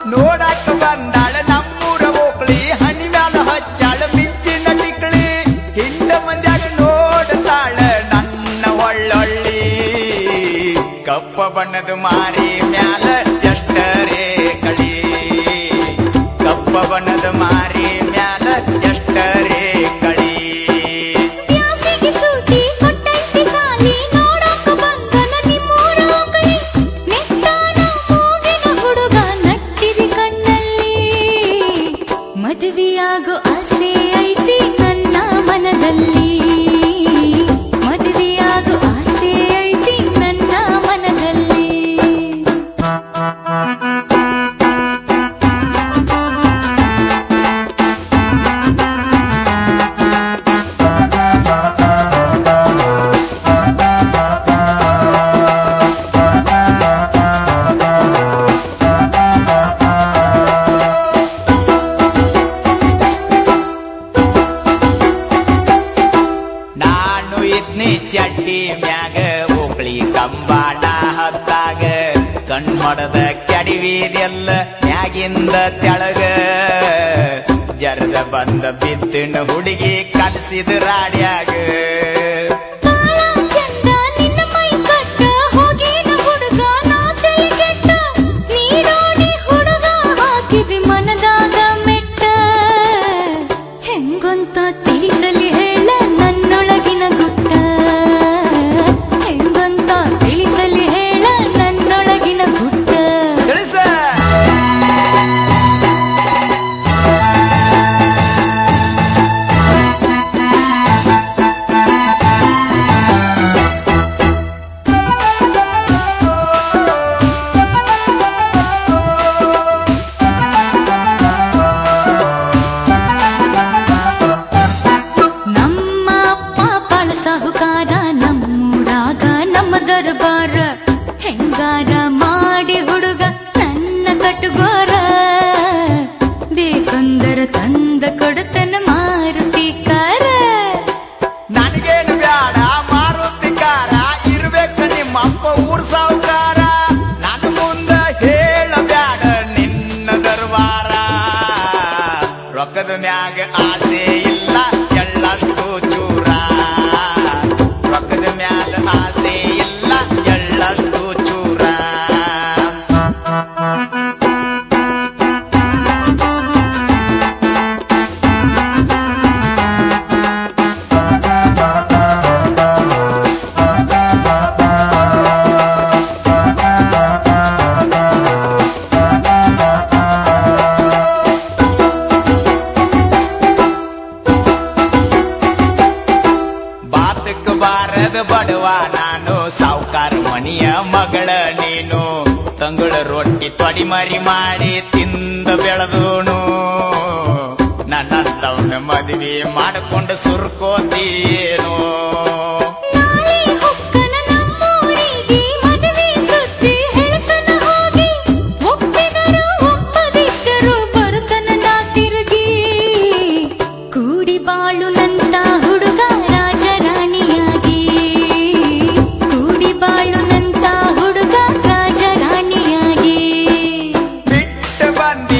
ನೋಡಾಕ ಬಂದಾಳ ನಮ್ಮೂರ ಓಕಳಿ ಹಣಿ ಮ್ಯಾಲ ಹಚ್ಚಾಳ ಮಿಂಚಿನ ಟಿಕಳಿ ಹಿಂದ ಮಂದ್ಯಾಗ ನೋಡತಾಳ ನನ್ನ ಒಳ್ಳೊಳ್ಳಿ ಕಪ್ಪ ಬಣ್ಣದ ಮಾರಿ ಮ್ಯಾಲ ಎಷ್ಟರೇ ಕಳಿ ಕಪ್ಪ ಬಣ್ಣದ ಮಾರಿ ಮ್ಯಾಲ ಎಷ್ಟರೇ ಕಳಿ ಮದುವೆಯಾಗೋ ಆಸೆ ಐತಿ ನನ್ನ ಮನದಲ್ಲಿ ಮದುವೆಯಾಗೋ ಆಸೆ ಐತಿ ನನ್ನ ಮನದಲ್ಲಿ ಚಡ್ಡಿ ಮ್ಯಾಗ ಓಕಳಿ ಕಂಬಾಣ ಹತ್ತಾಗ ಕಣ್ ಹೊಡೆದ ಕೆಡಿವೀದೆಲ್ಲ ಮ್ಯಾಗಿಂದ ತೆಳಗ ಜರದ ಬಂದ ಬಿತ್ತಿನ ಹುಡುಗಿ ಕಲಿಸಿದ ರಾಡ್ಯಾಗ ಮನದಾಗ ಮೆಟ್ಟ ಹೆಂಗೊಂತ ತಿಳಿಸಲಿ ಹೇಳ ನನ್ನೊಳಗಿನ ಗುಟ್ಟ ಹೆಂಗೊಂತ ತಿಳಿಸಲಿ ಹೇಳ ನನ್ನೊಳಗಿನ ಗುಟ್ಟ ದರ್ಬಾರ ಹೆಂಗಾರ ಮಾಡಿ ಹುಡುಗ ನನ್ನ ಕಟ್ಟುಗೋರ ಬೇಕಂದರ ತಂದ ಕೊಡುತ್ತನ ಮಾರುತಿ ಕಾರ ನನಗೇನು ಬ್ಯಾಡ ಮಾರುತಿ ಕಾರ ಇರ್ಬೇಕು ನಿಮ್ಮ ಅಪ್ಪ ಊರ್ ಸಾವುಕಾರ ನನ್ನ ಮುಂದ ಹೇಳ ಬ್ಯಾಡ ನಿನ್ನ ದರ್ಬಾರ ರೊಕ್ಕದ ಮ್ಯಾಗ ಆಸೆ ಇಲ್ಲ ಎಳ್ಳಷ್ಟು ಚೂರ ರೊಕ್ಕದ ಮ್ಯಾಲ ಆಸೆ ಇಲ್ಲ ಎಳ್ಳಷ್ಟು ಚೂರ ಬಾತಕ್ ಬಾರದ ಬಡವ ನಾನು ಸಾವುಕಾರ ಮಣಿಯ ಮಗಳ ನೀನು ತಂಗಳ ರೊಟ್ಟಿ ತೊಡಿ ಮರಿ ಮಾಡಿ ತಿಂದ ಬೆಳೆದೋನು ನನ್ನಂತವನ ಮದುವೆ ಮಾಡಿಕೊಂಡು ಸುರ್ಕೋತೀನೋ ಕೂಡಿ ಬಾಳುನಂತ ಹುಡುಗ ರಾಜರಾಣಿಯಾಗಿ ಕೂಡಿ ಬಾಳುನಂತ ಹುಡುಗ ರಾಜರಾಣಿಯಾಗಿ ಬಿಟ್ಟ ಬಂದಿ